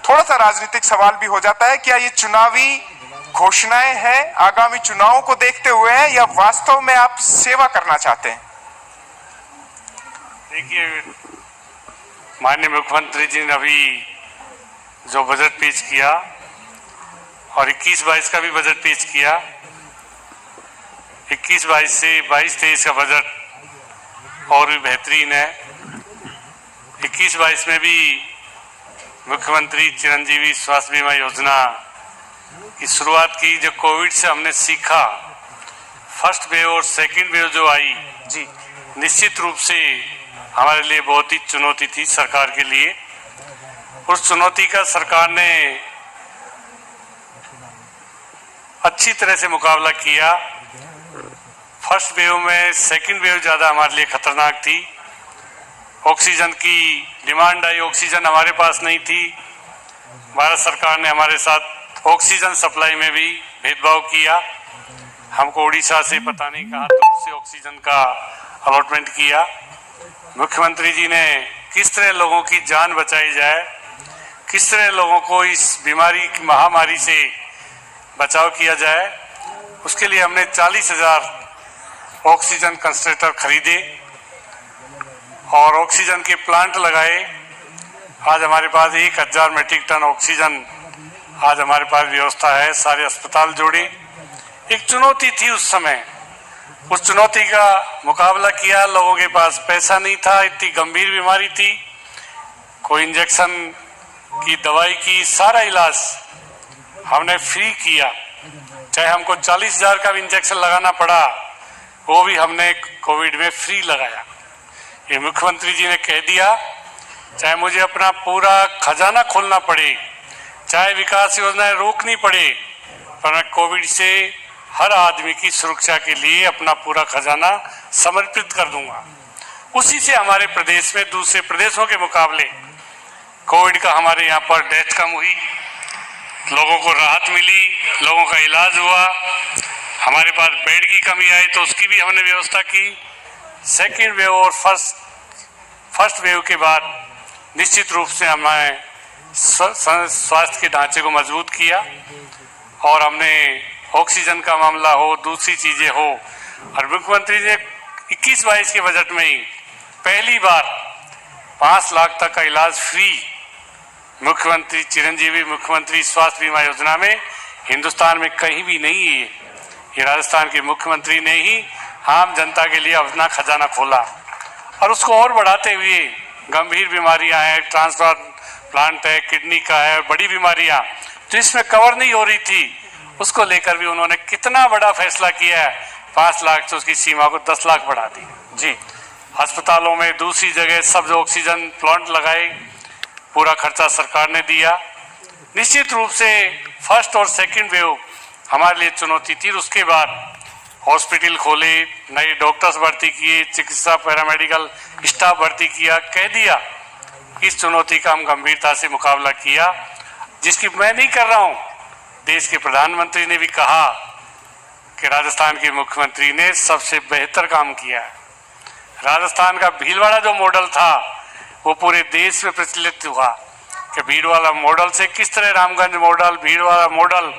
थोड़ा सा राजनीतिक सवाल भी हो जाता है, क्या ये चुनावी घोषणाएं हैं आगामी चुनावों को देखते हुए हैं या वास्तव में आप सेवा करना चाहते हैं? देखिए, माननीय मुख्यमंत्री जी ने अभी जो बजट पेश किया और 21-22 का भी बजट पेश किया, 21-22 से 22-23 का बजट और भी बेहतरीन है। 21-22 में भी मुख्यमंत्री चिरंजीवी स्वास्थ्य बीमा योजना की शुरुआत की। जो कोविड से हमने सीखा, फर्स्ट वेव और सेकंड वेव जो आई जी, निश्चित रूप से हमारे लिए बहुत ही चुनौती थी सरकार के लिए। उस चुनौती का सरकार ने अच्छी तरह से मुकाबला किया। फर्स्ट वेव में सेकंड वेव ज़्यादा हमारे लिए खतरनाक थी। ऑक्सीजन की डिमांड आई, ऑक्सीजन हमारे पास नहीं थी। भारत सरकार ने हमारे साथ ऑक्सीजन सप्लाई में भी भेदभाव किया। हमको उड़ीसा से पता नहीं कहाँ दूर से ऑक्सीजन का अलॉटमेंट किया। मुख्यमंत्री जी ने किस तरह लोगों की जान बचाई जाए, किस तरह लोगों को इस बीमारी की महामारी से बचाव किया जाए, उसके लिए हमने 40,000 ऑक्सीजन कंसंट्रेटर खरीदे और ऑक्सीजन के प्लांट लगाए। आज हमारे पास 1,000 मीट्रिक टन ऑक्सीजन आज हमारे पास व्यवस्था है। सारे अस्पताल जोड़े। एक चुनौती थी उस समय, उस चुनौती का मुकाबला किया। लोगों के पास पैसा नहीं था, इतनी गंभीर बीमारी थी। कोई इंजेक्शन की दवाई की, सारा इलाज हमने फ्री किया। चाहे हमको 40,000 का भी इंजेक्शन लगाना पड़ा, वो भी हमने कोविड में फ्री लगाया। ये मुख्यमंत्री जी ने कह दिया, चाहे मुझे अपना पूरा खजाना खोलना पड़े, चाहे विकास योजनाएं रोकनी पड़े, पर मैं कोविड से हर आदमी की सुरक्षा के लिए अपना पूरा खजाना समर्पित कर दूंगा। उसी से हमारे प्रदेश में दूसरे प्रदेशों के मुकाबले कोविड का हमारे यहाँ पर डेथ कम हुई, लोगों को राहत मिली, लोगों का इलाज हुआ। हमारे पास बेड की कमी आई तो उसकी भी हमने व्यवस्था की। सेकेंड वेव और फर्स्ट वेव के बाद निश्चित रूप से हमने स्वास्थ्य के ढांचे को मजबूत किया और हमने ऑक्सीजन का मामला हो, दूसरी चीजें हो, और मुख्यमंत्री ने 21-22 के बजट में ही पहली बार 5 लाख तक का इलाज फ्री मुख्यमंत्री चिरंजीवी मुख्यमंत्री स्वास्थ्य बीमा योजना में हिंदुस्तान में कहीं भी नहीं है। ये राजस्थान के मुख्यमंत्री ने ही आम जनता के लिए अपना खजाना खोला और उसको और बढ़ाते हुए गंभीर बीमारियां हैं, ट्रांसप्लांट है, किडनी का है, बड़ी बीमारियां जो इसमें कवर नहीं हो रही थी, उसको लेकर भी उन्होंने कितना बड़ा फैसला किया है। 5 लाख से उसकी सीमा को 10 लाख बढ़ा दी। जी, अस्पतालों में दूसरी जगह सब जो ऑक्सीजन प्लांट लगाए, पूरा खर्चा सरकार ने दिया। निश्चित रूप से फर्स्ट और सेकंड वेव हमारे लिए चुनौती थी। उसके बाद हॉस्पिटल खोले, नए डॉक्टर्स भर्ती किए, चिकित्सा पैरामेडिकल स्टाफ भर्ती किया, कह दिया इस चुनौती का हम गंभीरता से मुकाबला किया, जिसकी मैं नहीं कर रहा हूं। देश के प्रधानमंत्री ने भी कहा कि राजस्थान के मुख्यमंत्री ने सबसे बेहतर काम किया है। राजस्थान का भीलवाड़ा जो मॉडल था वो पूरे देश में प्रचलित हुआ कि भीलवाड़ा मॉडल से किस तरह रामगंज मॉडल, भीलवाड़ा मॉडल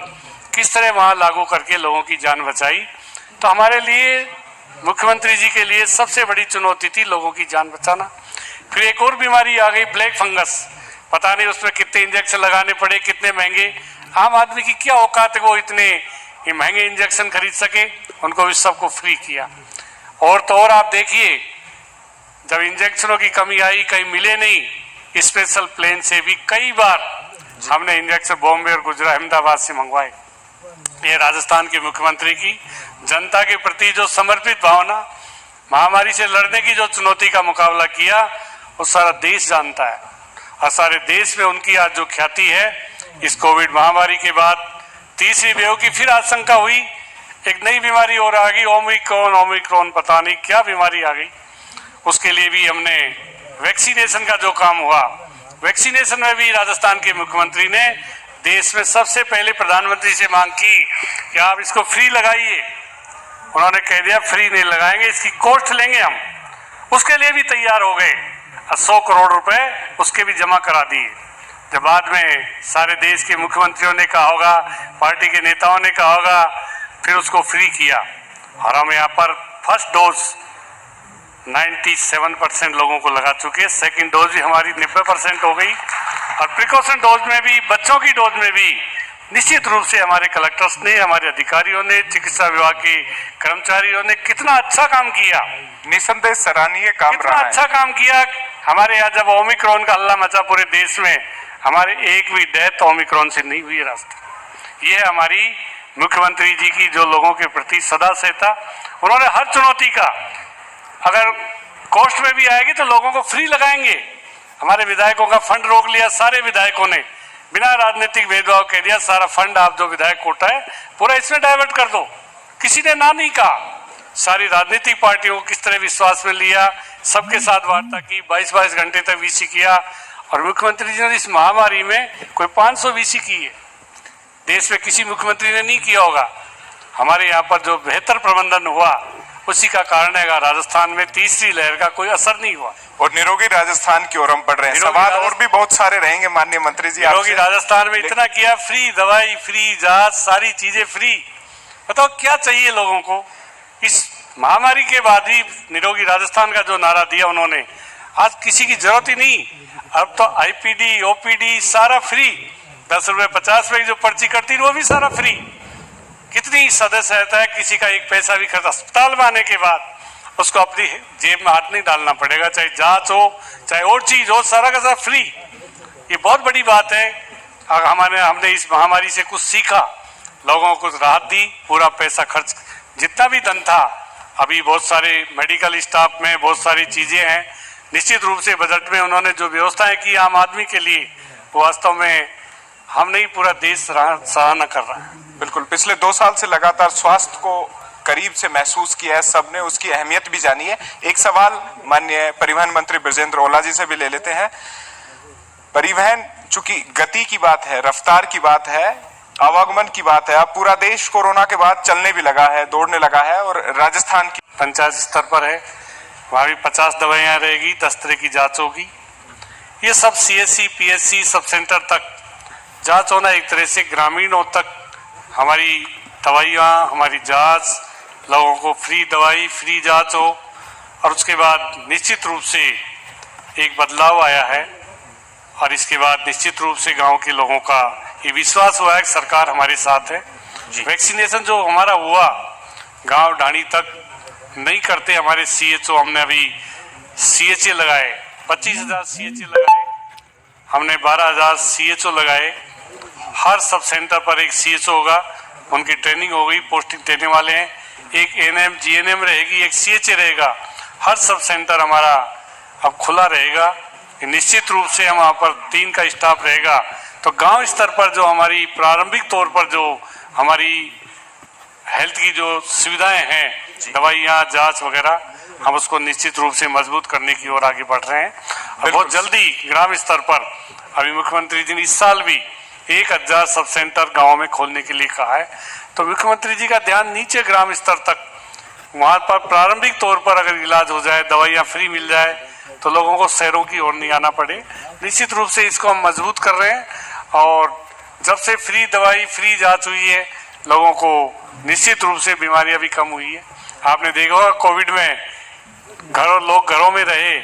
किस तरह वहां लागू करके लोगों की जान बचाई। तो हमारे लिए, मुख्यमंत्री जी के लिए सबसे बड़ी चुनौती थी लोगों की जान बचाना। फिर एक और बीमारी आ गई, ब्लैक फंगस। पता नहीं उसमें कितने इंजेक्शन लगाने पड़े, कितने महंगे। आम आदमी की क्या औकात है वो इतने महंगे इंजेक्शन खरीद सके, उनको भी सबको फ्री किया। और तो और आप देखिए, जब इंजेक्शनों की कमी आई, कहीं मिले नहीं, स्पेशल प्लेन से भी कई बार हमने इंजेक्शन बॉम्बे और गुजरात अहमदाबाद से मंगवाए। ये राजस्थान के मुख्यमंत्री की जनता के प्रति जो समर्पित भावना, महामारी से लड़ने की जो चुनौती का मुकाबला किया, वो सारा देश जानता है। और सारे देश में उनकी आज जो ख्याति है, इस कोविड महामारी के बाद तीसरी वेव की फिर आशंका हुई, एक नई बीमारी और आ गई, ओमिक्रॉन पता नहीं क्या बीमारी आ गई। उसके लिए भी हमने वैक्सीनेशन का जो काम हुआ, वैक्सीनेशन में भी राजस्थान के मुख्यमंत्री ने देश में सबसे पहले प्रधानमंत्री से मांग की कि आप इसको फ्री लगाइए। उन्होंने कह दिया फ्री नहीं लगाएंगे, इसकी कॉस्ट लेंगे हम। उसके लिए भी तैयार हो गए, 100 करोड़ रुपए उसके भी जमा करा दिए। जब बाद में सारे देश के मुख्यमंत्रियों ने कहा होगा, पार्टी के नेताओं ने कहा होगा, फिर उसको फ्री किया। और हम यहाँ पर फर्स्ट डोज 97% लोगों को लगा चुके हैं, सेकंड डोज भी हमारी 90% हो गई, और प्रिकॉशन डोज में भी, बच्चों की डोज में भी निश्चित रूप से हमारे कलेक्टर्स ने, हमारे अधिकारियों ने, चिकित्सा विभाग के कर्मचारियों ने कितना अच्छा काम किया, निसंदेह सराहनीय काम कितना रहा है। अच्छा काम किया। हमारे यहाँ जब ओमिक्रॉन का हल्ला मचा पूरे देश में, हमारे एक भी डेथ ओमिक्रॉन से नहीं हुई रास्ते। ये हमारी मुख्यमंत्री जी की जो लोगों के प्रति सदा से था, उन्होंने हर चुनौती का, अगर कॉस्ट में भी आएगी तो लोगों को फ्री लगाएंगे। हमारे विधायकों का फंड रोक लिया, सारे विधायकों ने बिना राजनीतिक भेदभाव कह दिया, सारा फंड आप जो विधायक कोटा है पूरा इसमें डाइवर्ट कर दो। किसी ने ना नहीं कहा। सारी राजनीतिक पार्टियों को किस तरह विश्वास में लिया, सबके साथ वार्ता की, 22-22 घंटे तक वीसी किया, और मुख्यमंत्री जी ने इस महामारी में कोई 500 वीसी की है। देश में किसी मुख्यमंत्री ने नहीं किया होगा। हमारे यहाँ पर जो बेहतर प्रबंधन हुआ उसी का कारण है राजस्थान में तीसरी लहर का कोई असर नहीं हुआ। और निरोगी राजस्थान की ओर हम बढ़ रहे हैं। सवाल और भी बहुत सारे रहेंगे माननीय मंत्री जी। निरोगी राजस्थान में इतना किया, फ्री दवाई, फ्री जांच, सारी चीजें फ्री। बताओ क्या चाहिए लोगों को। इस महामारी के बाद ही निरोगी राजस्थान का जो नारा दिया उन्होंने, आज किसी की जरूरत ही नहीं। अब तो आईपीडी, ओपीडी सारा फ्री, 10 रुपए 50 रुपए की जो पर्ची कटती वो भी सारा फ्री। कितनी सदस्य रहता है, किसी का एक पैसा भी खर्च। अस्पताल में आने के बाद उसको अपनी जेब में हाथ नहीं डालना पड़ेगा, चाहे जांच हो चाहे और चीज हो, सारा का सारा फ्री। ये बहुत बड़ी बात है। हमने इस महामारी से कुछ सीखा, लोगों को राहत दी, पूरा पैसा खर्च जितना भी धन था, अभी बहुत सारे मेडिकल स्टाफ में बहुत सारी चीजें हैं। निश्चित रूप से बजट में उन्होंने जो व्यवस्थाएं की आम आदमी के लिए, वो वास्तव में हम नहीं पूरा देश सराहना कर रहा है। बिल्कुल, पिछले 2 साल से लगातार स्वास्थ्य को करीब से महसूस किया है सबने, उसकी अहमियत भी जानी है। एक सवाल माननीय परिवहन मंत्री बृजेंद्र ओला जी से भी ले लेते हैं। परिवहन चूंकि गति की बात है, रफ्तार की बात है, आवागमन की बात है, अब पूरा देश कोरोना के बाद चलने भी लगा है, दौड़ने लगा है, और राजस्थान की पंचायत स्तर पर है, वहाँ भी 50 दवाइयाँ रहेगी, 10 तरह की जांच होगी। ये सब CSC, PSC सब सेंटर तक जांच होना, एक तरह से ग्रामीणों तक हमारी दवाइयाँ, हमारी जांच, लोगों को फ्री दवाई, फ्री जांच हो। और उसके बाद निश्चित रूप से एक बदलाव आया है, और इसके बाद निश्चित रूप से गांव के लोगों का ये विश्वास हुआ है कि सरकार हमारे साथ है। वैक्सीनेशन जो हमारा हुआ गांव ढाणी तक नहीं करते हमारे CHO, हमने अभी CHA लगाए, 25,000 CHA लगाए, हमने 12,000 CHO लगाए। हर सब सेंटर पर एक CHO होगा, उनकी ट्रेनिंग हो गई, पोस्टिंग देने वाले हैं। एक ANM GNM रहेगी, एक CHA रहेगा। हर सब सेंटर हमारा अब खुला रहेगा। निश्चित रूप से हम वहाँ पर 3 का स्टाफ रहेगा। तो गांव स्तर पर जो हमारी प्रारंभिक तौर पर जो हमारी हेल्थ की जो सुविधाएं हैं, दवाइयाँ, जांच वगैरह, हम उसको निश्चित रूप से मजबूत करने की ओर आगे बढ़ रहे हैं। और बहुत जल्दी ग्राम स्तर पर अभी मुख्यमंत्री जी ने इस साल भी 1000 सब सेंटर गाँव में खोलने के लिए कहा है। तो मुख्यमंत्री जी का ध्यान नीचे ग्राम स्तर तक, वहाँ पर प्रारंभिक तौर पर अगर इलाज हो जाए, दवाइयाँ फ्री मिल जाए, तो लोगों को शहरों की ओर नहीं आना पड़े। निश्चित रूप से इसको हम मजबूत कर रहे हैं। और जब से फ्री दवाई, फ्री जांच हुई है, लोगों को निश्चित रूप से बीमारियां भी कम हुई है। आपने देखा होगा कोविड में लोग घरों में रहे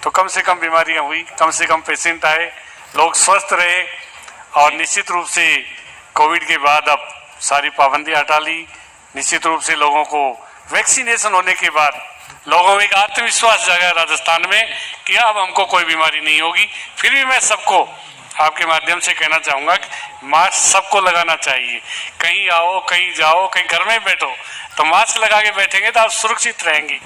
तो कम से कम बीमारियां हुई, कम से कम पेशेंट आए, लोग स्वस्थ रहे। और निश्चित रूप से कोविड के बाद अब सारी पाबंदियां हटा ली। निश्चित रूप से लोगों को वैक्सीनेशन होने के बाद लोगों में एक आत्मविश्वास जागा राजस्थान में कि अब हमको कोई बीमारी नहीं होगी। फिर भी मैं सबको आपके माध्यम से कहना चाहूँगा कि मास्क सबको लगाना चाहिए। कहीं आओ, कहीं जाओ, कहीं घर में बैठो, तो मास्क लगा के बैठेंगे तो आप सुरक्षित रहेंगे।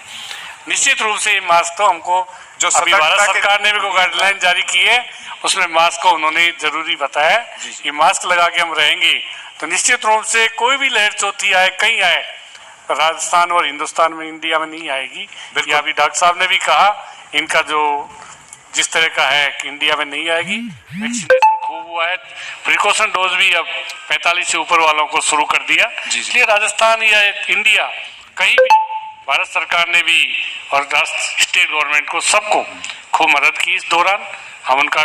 निश्चित रूप से मास्क तो हमको जो अभी भारत सरकार ने भी गाइडलाइन जारी की है, उसमें मास्क को उन्होंने जरूरी बताया कि मास्क लगा के हम रहेंगे तो निश्चित रूप से कोई भी लहर चौथी आए, कहीं आए, राजस्थान और हिंदुस्तान में, इंडिया में नहीं आएगी। ये अभी डॉक्टर साहब ने भी कहा, इनका जो जिस तरह का है कि इंडिया में नहीं आएगी। वैक्सीनेशन खूब हुआ है, प्रिकॉशन डोज भी अब 45 से ऊपर वालों को शुरू कर दिया। इसलिए राजस्थान या इंडिया कहीं भी भारत सरकार ने भी और स्टेट गवर्नमेंट को सबको खूब मदद की इस दौरान। हम उनका